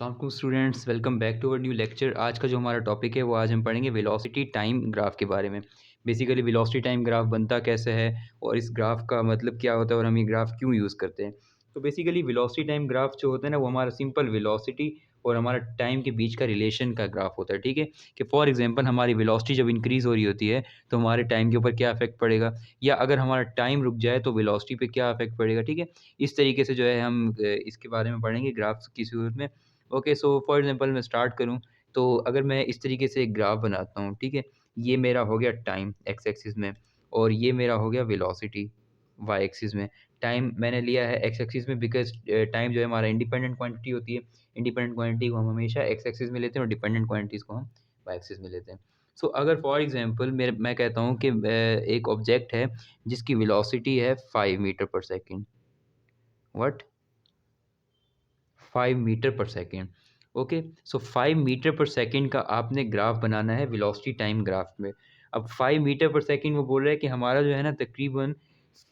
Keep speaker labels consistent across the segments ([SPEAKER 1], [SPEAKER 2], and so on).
[SPEAKER 1] अस्सलाम वालेकुम students, welcome back to our new lecture. आज का जो हमारा टॉपिक है वो आज हम पढ़ेंगे वेलोसिटी टाइम ग्राफ के बारे में। बेसिकली वेलोसिटी टाइम ग्राफ बनता कैसे है और इस ग्राफ का मतलब क्या होता है और हम ये ग्राफ क्यों यूज़ करते हैं। तो बेसिकली वेलोसिटी टाइम ग्राफ जो होता है ना वो हमारा सिंपल वेलोसिटी और हमारा टाइम के बीच का रिलेशन का ग्राफ होता है। ठीक है कि फॉर एग्जांपल हमारी वेलोसिटी जब इंक्रीज़ हो रही होती है तो हमारे टाइम के ऊपर क्या इफेक्ट पड़ेगा, या अगर हमारा टाइम रुक जाए तो वेलोसिटी पे क्या इफेक्ट पड़ेगा। ठीक है, इस तरीके से जो है हम इसके बारे में पढ़ेंगे ग्राफ्स की सूरत में। ओके, सो फॉर एग्जांपल मैं स्टार्ट करूँ तो अगर मैं इस तरीके से एक ग्राफ बनाता हूँ, ठीक है? ये मेरा हो गया टाइम एक्स एक्सिस में और ये मेरा हो गया वेलोसिटी वाई एक्सिस में। टाइम मैंने लिया है एक्स एक्सिस में बिकॉज़ टाइम जो है हमारा इंडिपेंडेंट क्वांटिटी होती है। इंडिपेंडेंट क्वांटिटी को हम हमेशा एक्स एक्सिस में लेते हैं और डिपेंडेंट क्वांटिटीज़ को हम वाई एक्सिस में लेते हैं। सो अगर फॉर एग्जांपल मैं कहता हूँ कि एक ऑब्जेक्ट है जिसकी वेलोसिटी है 5 मीटर पर सेकंड। व्हाट? 5 मीटर पर सेकंड। ओके, सो 5 मीटर पर सेकंड का आपने ग्राफ बनाना है वेलोसिटी टाइम ग्राफ में। अब 5 मीटर पर सेकंड वो बोल रहा है कि हमारा जो है ना तकरीबन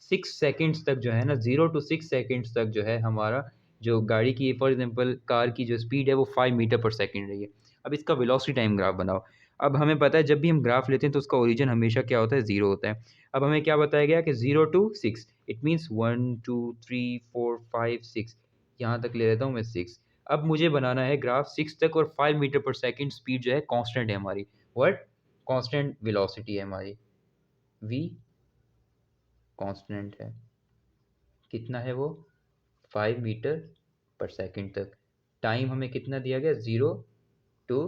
[SPEAKER 1] 6 सेकंड्स तक जो है ना 0 टू 6 सेकंड्स तक जो है हमारा जो गाड़ी की फॉर एग्जांपल कार की जो स्पीड है वो 5 मीटर पर सेकंड रही है। अब इसका वेलोसिटी टाइम ग्राफ बनाओ। अब हमें पता है जब भी हम ग्राफ लेते हैं तो उसका ओरिजिन हमेशा क्या होता है, 0 होता है। अब हमें क्या बताया गया कि 0 टू 6 इट मीन्स 1 2 3 4 5 6, यहाँ तक ले लेता हूँ मैं 6। अब मुझे बनाना है ग्राफ 6 तक और 5 मीटर पर सेकंड स्पीड जो है कांस्टेंट है हमारी। व्हाट? कांस्टेंट वेलोसिटी है हमारी। वी कांस्टेंट है। कितना है वो? 5 मीटर पर सेकंड तक। टाइम हमें कितना दिया गया? 0 टू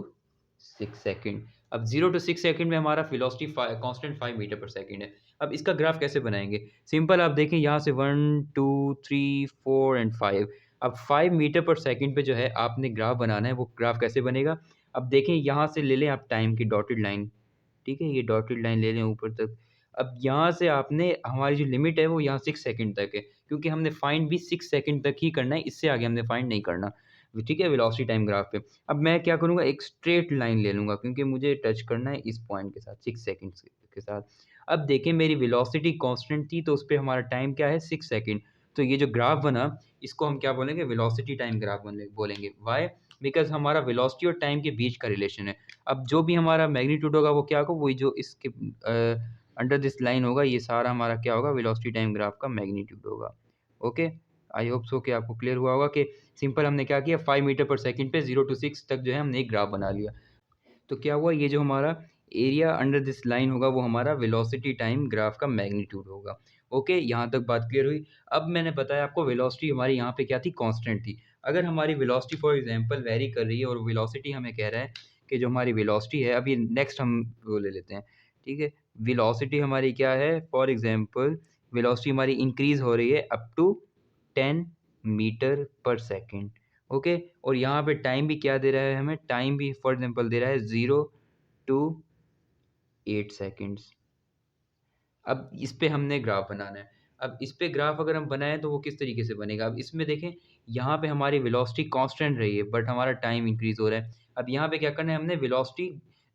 [SPEAKER 1] 6 सेकंड। अब 0 टू 6 सेकंड में हमारा वेलोसिटी कांस्टेंट 5 मीटर पर सेकंड है। अब इसका ग्राफ कैसे बनाएँगे? सिंपल, आप देखें यहाँ से 1 2 3 4 एंड 5। अब 5 मीटर पर सेकंड पे जो है आपने ग्राफ बनाना है, वो ग्राफ कैसे बनेगा? अब देखें यहाँ से ले लें आप टाइम की डॉटेड लाइन, ठीक है? ये डॉटेड लाइन ले लें ऊपर तक। अब यहाँ से आपने हमारी जो लिमिट है वो यहाँ 6 सेकंड तक है, क्योंकि हमने फाइंड भी 6 सेकंड तक ही करना है, इससे आगे हमने फाइंड नहीं करना। ठीक है? वेलोसिटी टाइम ग्राफ पे। अब मैं क्या करूँगा, एक स्ट्रेट लाइन ले लूँगा क्योंकि मुझे टच करना है इस पॉइंट के साथ 6 सेकंड्स के साथ। अब देखें मेरी वेलोसिटी कांस्टेंट थी तो उस पे हमारा टाइम क्या है, 6 सेकंड। तो ये जो ग्राफ बना इसको हम क्या बोलेंगे, वेलोसिटी टाइम ग्राफ बोलेंगे। व्हाई? बिकॉज़ हमारा वेलोसिटी और टाइम के बीच का रिलेशन है। अब जो भी हमारा मैग्नीट्यूड होगा वो क्या होगा, वही जो इसके अंडर दिस लाइन होगा, ये सारा हमारा क्या होगा, वेलोसिटी टाइम ग्राफ का मैग्नीट्यूड होगा। ओके, आई होप सो कि आपको क्लियर हुआ होगा कि सिंपल हमने क्या किया, 5 मीटर पर सेकंड पे 0 टू 6 तक जो है हमने एक ग्राफ बना लिया। तो क्या हुआ, ये जो हमारा एरिया अंडर दिस लाइन होगा वो हमारा वेलोसिटी टाइम ग्राफ का मैग्नीट्यूड होगा। ओके, यहाँ तक बात क्लियर हुई। अब मैंने बताया आपको वेलोसिटी हमारी यहाँ पे क्या थी, कांस्टेंट थी। अगर हमारी वेलोसिटी फॉर एग्जांपल वेरी कर रही है और वेलोसिटी हमें कह रहा है कि जो हमारी वेलोसिटी है, अभी नेक्स्ट हम वो ले लेते हैं, ठीक है? वेलोसिटी हमारी क्या है, फॉर एग्जांपल वेलोसिटी हमारी इंक्रीज़ हो रही है अप टू 10 मीटर पर सेकंड। ओके, और यहाँ पे टाइम भी क्या दे रहा है हमें, टाइम भी फॉर एग्जांपल दे रहा है 0 टू 8 सेकंड्स। अब इस पे हमने ग्राफ बनाना है। अब इस पे ग्राफ अगर हम बनाएँ तो वो किस तरीके से बनेगा? अब इसमें देखें, यहाँ पे हमारी वेलोसिटी कांस्टेंट रही है बट हमारा टाइम इंक्रीज़ हो रहा है। अब यहाँ पे क्या करना है, हमने वेलोसिटी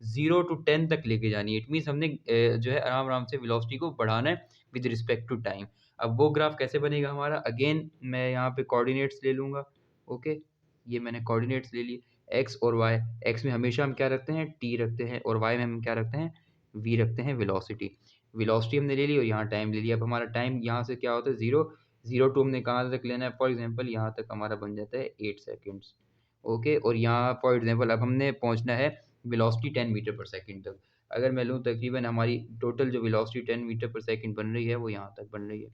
[SPEAKER 1] 0 टू 10 तक लेके जानी है। इट मीन्स हमने जो है आराम-आराम से वेलोसिटी को बढ़ाना है विद रिस्पेक्ट टू टाइम। अब वो ग्राफ कैसे बनेगा हमारा? अगेन मैं यहाँ पे कोऑर्डिनेट्स ले लूँगा। ओके, ये मैंने कोऑर्डिनेट्स ले लिए, एक्स और वाई। एक्स में हमेशा हम क्या रखते हैं, टी रखते हैं, और वाई में हम क्या रखते हैं, वी रखते हैं, वेलोसिटी। वेलोसिटी हमने ले ली और यहाँ टाइम ले लिया। अब हमारा टाइम यहाँ से क्या होता है, 0, 0 टू हमने कहाँ तक लेना है, फॉर एग्ज़ाम्पल यहाँ तक हमारा बन जाता है 8 सेकंड्स। ओके, और यहाँ फॉर एग्ज़ाम्पल अब हमने पहुँचना है वेलोसिटी 10 मीटर पर सेकंड तक। अगर मैं लूँ तकरीबन हमारी टोटल जो वेलोसिटी 10 मीटर पर सेकंड बन रही है वो यहाँ तक बन रही है,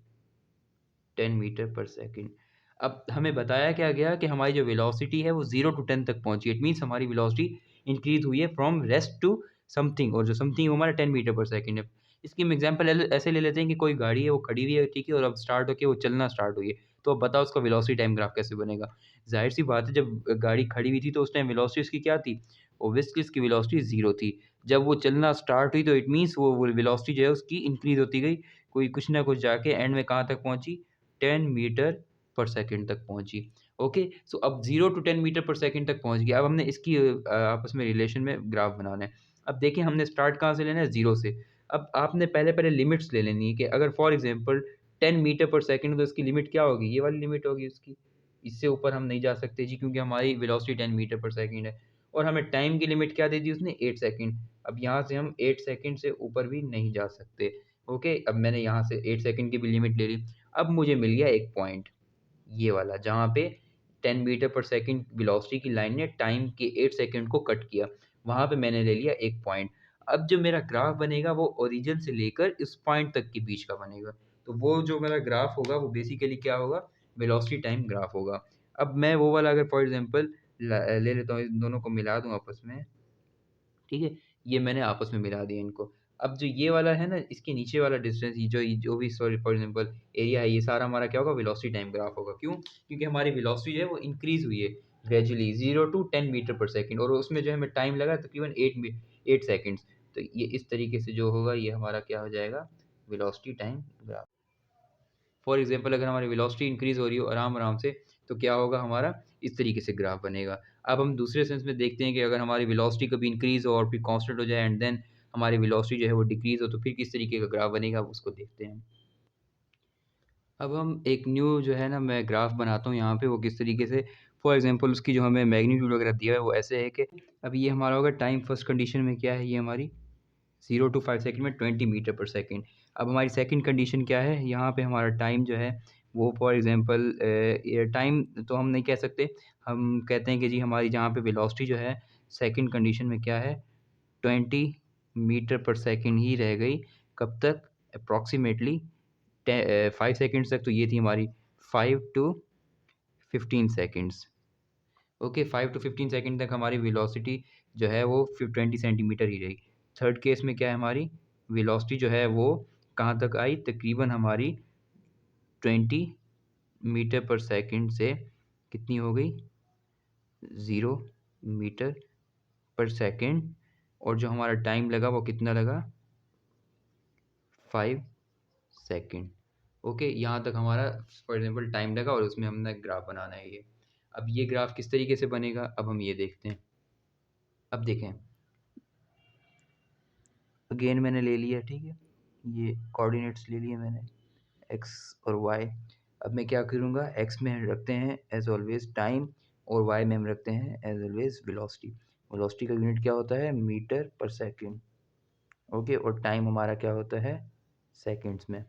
[SPEAKER 1] 10 मीटर पर सेकंड। अब हमें बताया क्या गया कि हमारी जो वेलोसिटी है वो 0 टू 10 तक पहुँची है। इट मीन्स हमारी वेलोसिटी इंक्रीज़ हुई है फ्रॉम रेस्ट टू समथिंग, और जो समथिंग वो हमारा 10 मीटर पर सेकंड है। इसकी हम एग्ज़ाम्पल ऐसे ले लेते हैं कि कोई गाड़ी है, वो खड़ी हुई है, ठीक है? और अब स्टार्ट होके वो चलना स्टार्ट हुई है। तो अब बताओ उसका वेलोसिटी टाइम ग्राफ कैसे बनेगा? ज़ाहिर-सी बात है, जब गाड़ी खड़ी हुई थी तो उस टाइम वेलोसिटी उसकी क्या थी? ऑब्वियसली उसकी वेलोसिटी 0 थी। जब वो चलना स्टार्ट हुई तो इट मीन्स वो वेलोसिटी जो है उसकी इंक्रीज़ होती गई। कोई कुछ ना कुछ जाके एंड में कहाँ तक पहुँची? 10 मीटर पर सेकंड तक पहुँची। ओके, सो अब 0 टू 10 मीटर पर सेकंड तक पहुँच गया। अब हमने इसकी आपस में रिलेशन में ग्राफ बनाना है। अब देखिए हमने स्टार्ट कहाँ से लेना है? 0 से। अब आपने पहले-पहले लिमिट्स ले लेनी है कि अगर फॉर एग्ज़ाम्पल 10 मीटर पर सेकंड तो इसकी लिमिट क्या होगी? ये वाली लिमिट होगी उसकी। इससे ऊपर हम नहीं जा सकते जी, क्योंकि हमारी वेलोसिटी 10 मीटर पर सेकंड है और हमें टाइम की लिमिट क्या दे दी उसने, 8 सेकंड। अब यहाँ से हम 8 सेकंड से ऊपर भी नहीं जा सकते। ओके, अब मैंने यहाँ से 8 सेकंड की भी लिमिट ले ली। अब मुझे मिल गया एक पॉइंट, ये वाला, जहाँ पे 10 मीटर पर सेकंड वेलोसिटी की लाइन ने टाइम के 8 सेकंड को कट किया। वहाँ पे मैंने ले लिया एक पॉइंट। अब जो मेरा ग्राफ बनेगा वो ओरिजिन से लेकर इस पॉइंट तक के बीच का बनेगा। तो वो जो मेरा ग्राफ होगा वो बेसिकली क्या होगा, वेलोसिटी टाइम ग्राफ होगा। अब मैं वो वाला अगर फॉर एग्ज़ाम्पल ले लेता हूँ, इन दोनों को मिला दूँ आपस में, ठीक है? ये मैंने आपस में मिला दिया इनको। अब जो ये वाला है ना, इसके नीचे वाला डिस्टेंस, ये जो भी सॉरी फॉर एग्ज़ाम्पल एरिया है, ये सारा हमारा क्या होगा, वेलोसिटी टाइम ग्राफ होगा। क्यों? क्योंकि हमारी वेलोसिटी जो है वो इंक्रीज़ हुई है ग्रेजुअली 0 टू 10 मीटर पर सेकंड, और उसमें जो है हमें टाइम लगा तकरीबन 8 सेकंड्स। तो ये इस तरीके से जो होगा, ये हमारा क्या हो जाएगा, velocity time graph. For example अगर हमारी वेलोसिटी इंक्रीज़ हो रही हो आराम-आराम से, तो क्या होगा हमारा, इस तरीके से ग्राफ बनेगा। अब हम दूसरे सेंस में देखते हैं कि अगर हमारी वेलोसिटी कभी इंक्रीज़ हो और फिर कांस्टेंट हो जाए एंड देन हमारी वेलोसिटी जो है वो डिक्रीज़ हो, तो फिर किस तरीके का ग्राफ बनेगा, अब उसको देखते हैं। अब हम एक न्यू जो है ना, मैं ग्राफ बनाता हूँ यहाँ पे, वो किस तरीके से, फॉर एग्जांपल उसकी जो हमें मैग्नीट्यूड वगैरह दिया है वो ऐसे है कि अब ये हमारा होगा टाइम फर्स्ट कंडीशन में क्या है, ये हमारी 0 टू 5 सेकंड में 20 मीटर पर सेकंड। अब हमारी सेकंड कंडीशन क्या है, यहाँ पे हमारा टाइम जो है वो फॉर एग्जांपल टाइम तो हम नहीं कह सकते, हम कहते हैं कि जी हमारी जहाँ पे वेलोसिटी जो है सेकंड कंडीशन में क्या है, 20 मीटर पर सेकंड ही रह गई। कब तक? अप्रॉक्सीमेटली 5 सेकंड्स तक। तो ये थी हमारी 5 to 15 seconds. Okay, 5 to 15 second तक हमारी वेलोसिटी जो है वो 20 सेंटीमीटर ही रही। थर्ड केस में क्या है, हमारी वेलोसिटी जो है वो कहाँ तक आई, तकरीबन हमारी 20 मीटर पर सेकंड से कितनी हो गई, 0 मीटर पर सेकंड, और जो हमारा टाइम लगा वो कितना लगा, 5 सेकंड। ओके, यहाँ तक हमारा फॉर एग्जांपल टाइम लगा और उसमें हमने ग्राफ बनाना है ये। अब ये ग्राफ किस तरीके से बनेगा, अब हम ये देखते हैं। अब देखें, अगेन मैंने ले लिया, ठीक है, ये कोऑर्डिनेट्स ले लिए मैंने, एक्स और वाई। अब मैं क्या करूँगा, एक्स में रखते हैं एज ऑलवेज टाइम, और वाई में हम रखते हैं एज ऑलवेज वेलोसिटी। वेलोसिटी का यूनिट क्या होता है, मीटर पर सेकंड। ओके, और टाइम हमारा क्या होता है, सेकंड्स में।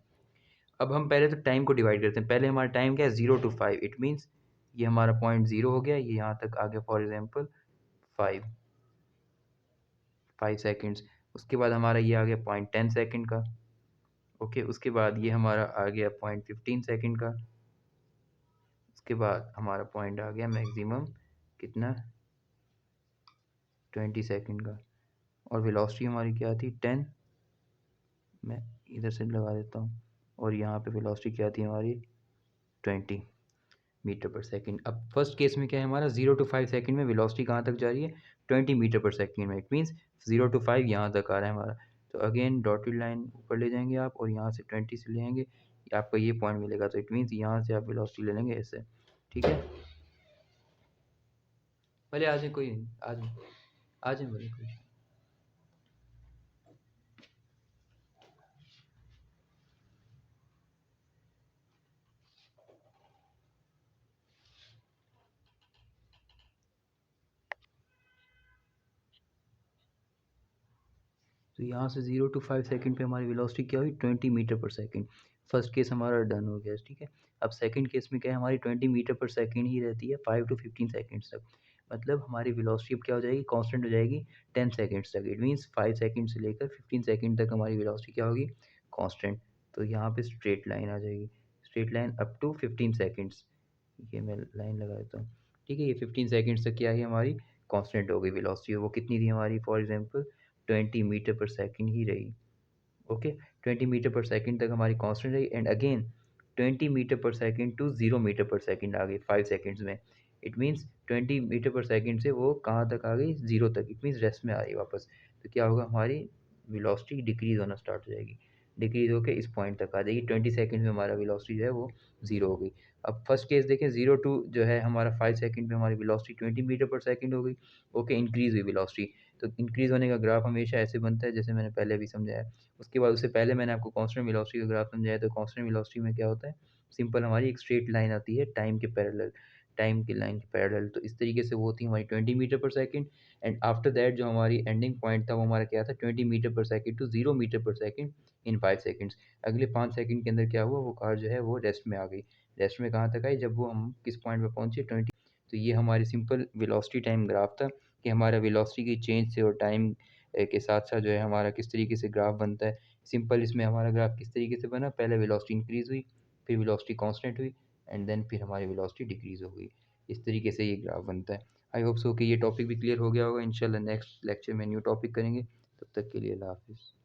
[SPEAKER 1] अब हम पहले तो टाइम को डिवाइड करते हैं। पहले हमारा टाइम क्या है, 0 टू 5, इट मीन्स ये हमारा पॉइंट 0 हो गया, ये यहाँ तक आ गया फॉर एग्जांपल 5 सेकंड्स। उसके बाद हमारा ये आ गया पॉइंट 10 सेकंड का। ओके, उसके बाद ये हमारा आ गया पॉइंट 15 सेकंड का। उसके बाद हमारा पॉइंट आ गया मैक्सिमम कितना, 20 सेकंड का। और वेलोसिटी हमारी क्या थी, 10। मैं इधर से लगा देता हूँ, और यहाँ पे वेलोसिटी क्या थी हमारी, 20 मीटर पर सेकंड। अब फर्स्ट केस में क्या है हमारा, 0 टू 5 सेकंड में वेलोसिटी कहाँ तक जा रही है, 20 मीटर पर सेकंड में। इट मीन्स 0 टू 5 यहाँ तक आ रहा है हमारा। तो अगेन डॉटेड लाइन ऊपर ले जाएंगे आप, और यहाँ से 20 से ले आएंगे, आपको ये पॉइंट मिलेगा। तो इट मीन्स यहाँ से आप वेलोसिटी ले लेंगे ऐसे, ठीक है। भले आ जाए, कोई आ जाए, आ जाए भले कोई। तो यहाँ से 0 टू 5 सेकंड पे हमारी वेलोसिटी क्या हुई, 20 मीटर पर सेकंड। फर्स्ट केस हमारा डन हो गया, ठीक है। अब सेकंड केस में क्या है, हमारी 20 मीटर पर सेकंड ही रहती है 5 टू 15 सेकंड्स तक। मतलब हमारी वेलोसिटी अब क्या हो जाएगी, कांस्टेंट हो जाएगी 10 सेकंड्स तक। इट मीन्स 5 सेकंड से लेकर 15 सेकंड तक हमारी वेलोसिटी क्या होगी, कांस्टेंट। तो यहाँ पे स्ट्रेट लाइन आ जाएगी, straight line up to 15 seconds. ये मैं लाइन लगा देता हूँ, ठीक है। ये 15 सेकंड्स तक क्या है हमारी, कांस्टेंट हो गई वेलोसिटी। वो कितनी थी हमारी, फॉर एग्जांपल 20 मीटर पर सेकंड ही रही। ओके, 20 मीटर पर सेकंड तक हमारी कांस्टेंट रही, एंड अगेन 20 मीटर पर सेकंड टू 0 मीटर पर सेकंड आ गई 5 सेकंड्स में। इट मीन्स 20 मीटर पर सेकंड से वो कहाँ तक आ गई, 0 तक। इट मीन्स रेस्ट में आ रही वापस। तो क्या होगा, हमारी वेलोसिटी डिक्रीज होना स्टार्ट हो जाएगी, डिक्रीज होकर इस पॉइंट तक आ जाएगी। 20 सेकंड में हमारा वेलोसिटी जो है वो 0 हो गई। अब फर्स्ट केस देखें, 0 टू जो है हमारा 5 सेकंड में हमारी वेलोसिटी 20 मीटर पर सेकंड हो गई। ओके, इंक्रीज हुई वेलोसिटी। तो इंक्रीज होने का ग्राफ हमेशा ऐसे बनता है जैसे मैंने पहले भी समझाया। उसके बाद उससे पहले मैंने आपको कांस्टेंट वेलोसिटी का ग्राफ समझाया। तो कांस्टेंट वेलोसिटी में क्या होता है, सिंपल हमारी एक स्ट्रेट लाइन आती है टाइम के पैरेलल। टाइम की लाइन के पैरेलल। तो इस तरीके से वो थी हमारी 20 मीटर पर सेकंड। एंड आफ्टर दैट जो हमारी एंडिंग पॉइंट था वो हमारा क्या था, 20 मीटर पर सेकंड टू 0 मीटर पर सेकंड इन 5 सेकंड्स। अगले 5 सेकंड के अंदर क्या हुआ, वो कार जो है वो रेस्ट में आ गई। रेस्ट में कहाँ तक आई, जब वो हम किस पॉइंट पे पहुँचे, 20। तो ये हमारी सिंपल वेलोसिटी टाइम ग्राफ था कि हमारा वेलोसिटी की चेंज से और टाइम के साथ-साथ जो है हमारा किस तरीके से ग्राफ बनता है। सिंपल इसमें हमारा ग्राफ किस तरीके से बना, पहले वेलोसिटी इंक्रीज़ हुई, फिर वेलोसिटी कांस्टेंट हुई एंड देन फिर हमारी वेलोसिटी डिक्रीज़ हो गई। इस तरीके से ये ग्राफ बनता है। आई होप सो कि ये टॉपिक भी क्लियर हो गया होगा। इंशाल्लाह नेक्स्ट लेक्चर में न्यू टॉपिक करेंगे। तब तक के लिए अल्लाह हाफ़िज़।